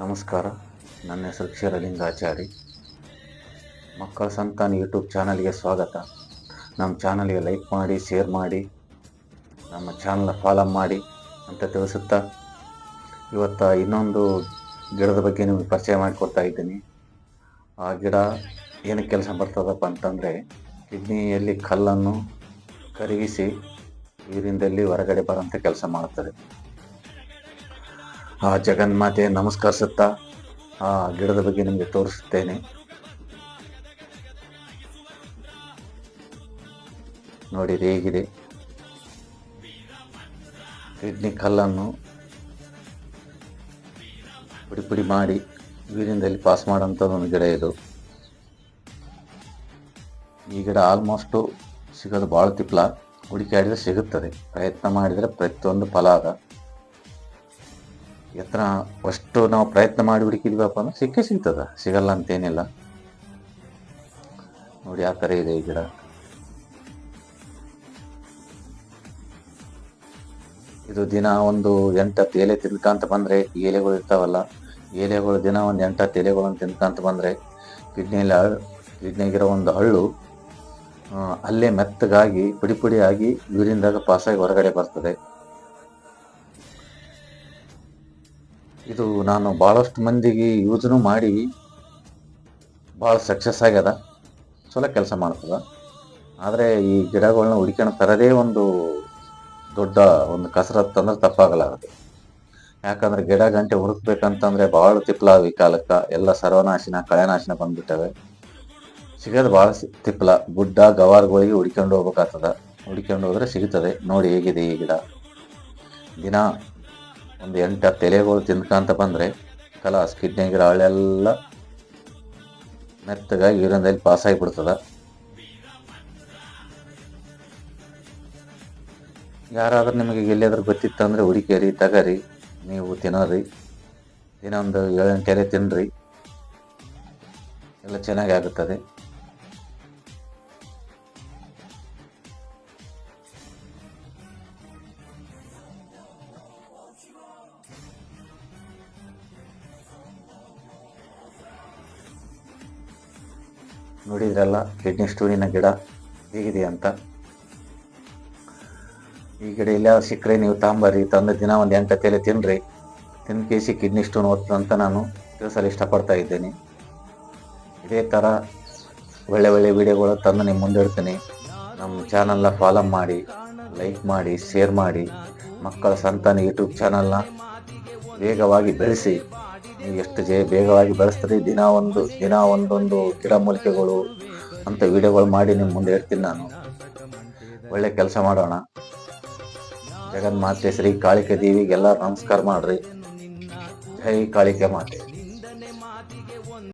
ನಮಸ್ಕಾರ. ನನ್ನ ಹೆಸರು ಕ್ಷೀರಲಿಂಗಾಚಾರಿ. ಮಕ್ಕಳ ಸಂತಾನ ಯೂಟ್ಯೂಬ್ ಚಾನಲ್ಗೆ ಸ್ವಾಗತ. ನಮ್ಮ ಚಾನಲ್ಗೆ ಲೈಕ್ ಮಾಡಿ, ಶೇರ್ ಮಾಡಿ, ನಮ್ಮ ಚಾನಲ್ನ ಫಾಲೋ ಮಾಡಿ ಅಂತ ತಿಳಿಸುತ್ತಾ, ಇವತ್ತು ಇನ್ನೊಂದು ಗಿಡದ ಬಗ್ಗೆ ನಿಮಗೆ ಪರಿಚಯ ಮಾಡಿಕೊಡ್ತಾ ಇದ್ದೀನಿ. ಆ ಗಿಡ ಏನಕ್ಕೆ ಕೆಲಸ ಬರ್ತದಪ್ಪ ಅಂತಂದರೆ, ಕಿಡ್ನಿಯಲ್ಲಿ ಕಲ್ಲನ್ನು ಕರಗಿಸಿ ನೀರಿನಲ್ಲಿ ಹೊರಗಡೆ ಬರೋಂಥ ಕೆಲಸ ಮಾಡುತ್ತದೆ. ಆ ಜಗನ್ಮಾತೆ ನಮಸ್ಕರಿಸುತ್ತಾ ಆ ಗಿಡದ ಬಗ್ಗೆ ನಿಮಗೆ ತೋರಿಸುತ್ತೇನೆ. ನೋಡಿ, ಹೇಗಿದೆ ಕಿಡ್ನಿ ಕಲ್ಲನ್ನು ಪುಡಿ ಪುಡಿ ಮಾಡಿ ನೀರಿನಲ್ಲಿ ಪಾಸ್ ಮಾಡೋಂಥದ್ದು ಒಂದು ಗಿಡ ಇದು. ಈ ಗಿಡ ಆಲ್ಮೋಸ್ಟು ಸಿಗೋದು ಭಾಳ ತಿಪ್ಪಲ, ಹುಡುಕಾಡಿದರೆ ಸಿಗುತ್ತದೆ. ಪ್ರಯತ್ನ ಮಾಡಿದರೆ ಪ್ರತಿಯೊಂದು ಫಲ ಅದ. ಎತ್ತರ ಅಷ್ಟು ನಾವು ಪ್ರಯತ್ನ ಮಾಡಿ ಹುಡುಕಿದ್ವಪ್ಪ ಅಂದ್ರೆ ಸಿಕ್ಕೇ ಸಿಗ್ತದ, ಸಿಗಲ್ಲ ಅಂತೇನಿಲ್ಲ. ನೋಡಿ, ಆ ಥರ ಇದೆ ಈ ಗಿಡ. ಇದು ದಿನ ಒಂದು 8-10 ಎಲೆ ತಿನ್ಕಂತ ಬಂದರೆ, ಎಲೆಗಳು ಇರ್ತಾವಲ್ಲ, ಎಲೆಗಳು ದಿನ ಒಂದು 8-10 ಎಲೆಗಳನ್ನು ತಿನ್ಕಂತ ಬಂದರೆ ಕಿಡ್ನಿಯಾಗಿರೋ ಒಂದು ಹಳ್ಳು ಅಲ್ಲೇ ಮೆತ್ತಗಾಗಿ ಪುಡಿ ಪುಡಿಯಾಗಿ ಯೂರಿನ್ದಾಗ ಪಾಸಾಗಿ ಹೊರಗಡೆ ಬರ್ತದೆ. ಇದು ನಾನು ಭಾಳಷ್ಟು ಮಂದಿಗೆ ಯೂಸ್ನು ಮಾಡಿ ಭಾಳ ಸಕ್ಸಸ್ ಆಗ್ಯದ, ಚಲೋ ಕೆಲಸ ಮಾಡ್ತದ. ಆದರೆ ಈ ಗಿಡಗಳನ್ನ ಹುಡ್ಕೊಂಡು ತರದೇ ಒಂದು ದೊಡ್ಡ ಒಂದು ಕಸರತ್ತು ಅಂದ್ರೆ ತಪ್ಪಾಗಲಾರದು. ಯಾಕಂದ್ರೆ ಗಿಡ ಗಂಟೆ ಹುಡುಕ್ಬೇಕಂತಂದ್ರೆ ಭಾಳ ತಿಪ್ಪಲ ಈ ಕಾಲಕ್ಕೆ. ಎಲ್ಲ ಸರ್ವನಾಶಿನ ಕಳೆನಾಶಿನ ಬಂದ್ಬಿಟ್ಟವೆ. ಸಿಗೋದು ಭಾಳ ತಿಪ್ಪಲ. ಗುಡ್ಡ ಗವಾರಗಳಿಗೆ ಹುಡ್ಕೊಂಡು ಹೋಗ್ಬೇಕಾಗ್ತದ. ಹುಡ್ಕೊಂಡು ಹೋದ್ರೆ ಸಿಗ್ತದೆ. ನೋಡಿ ಹೇಗಿದೆ ಈ ಗಿಡ. ದಿನ ಒಂದು 8-10 ಎಲೆಗಳು ತಿನ್ಕಂತ ಬಂದರೆ ಕಲಾಸ್ ಕಿಡ್ನಿಯಾಗಿರೋ ಹಳ್ಳೆಲ್ಲ ಮೆತ್ತಗಾಗಿ ಯೂರಿನ್ದಲ್ಲಿ ಪಾಸಾಗಿಬಿಡ್ತದ. ಯಾರಾದ್ರೂ ನಿಮಗೆ ಎಲ್ಲಿಯಾದ್ರೂ ಗೊತ್ತಿತ್ತಂದರೆ ಹುಡುಕೇರಿ, ತಗರಿ, ನೀವು ತಿನ್ನೋರಿ. ದಿನ ಒಂದು 7-8 ಎಲೆ ತಿನ್ನಿರಿ, ಎಲ್ಲ ಚೆನ್ನಾಗಿ ಆಗುತ್ತದೆ. ನೋಡಿದ್ರಲ್ಲ ಕಿಡ್ನಿ ಸ್ಟೋನಿನ ಗಿಡ ಹೇಗಿದೆ ಅಂತ. ಈ ಗಿಡ ಎಲ್ಲ ಸಿಕ್ಕರೆ ನೀವು ತಂದು ದಿನ ಒಂದು 8-10 ಎಲೆ ತಿನ್ನಿರಿ. ತಿನ್ಕೇಸಿ ಕಿಡ್ನಿ ಸ್ಟೋನ್ ಹೋಗ್ತದಂತ ನಾನು ತಿಳಿಸಲು ಇಷ್ಟಪಡ್ತಾ ಇದ್ದೇನೆ. ಇದೇ ಥರ ಒಳ್ಳೆ ವಿಡಿಯೋಗಳು ತಂದು ನಿಮ್ಮ ಮುಂದೆ ಇಡ್ತೀನಿ. ನಮ್ಮ ಚಾನಲ್ನ ಫಾಲೋ ಮಾಡಿ, ಲೈಕ್ ಮಾಡಿ, ಶೇರ್ ಮಾಡಿ. ಮಕ್ಕಳ ಸಂತಾನ ಯೂಟ್ಯೂಬ್ ಚಾನಲ್ನ ವೇಗವಾಗಿ ಬೆಳೆಸಿ. ನೀವು ಎಷ್ಟು ಬೇಗವಾಗಿ ಬೆಳೆಸ್ತೀರಿ, ದಿನ ಒಂದೊಂದು ಗಿಡ ಮೂಲಿಕೆಗಳು ಅಂತ ವಿಡಿಯೋಗಳು ಮಾಡಿ ನಿಮ್ಮ ಮುಂದೆ ಇಡ್ತೀನಿ ನಾನು. ಒಳ್ಳೆ ಕೆಲಸ ಮಾಡೋಣ. ಜಗನ್ಮಾತೆ ಶ್ರೀ ಕಾಳಿಕೆ ದೇವಿಗೆಲ್ಲ ನಮಸ್ಕಾರ ಮಾಡ್ರಿ. ಜೈ ಕಾಳಿಕೆ ಮಾತೆ.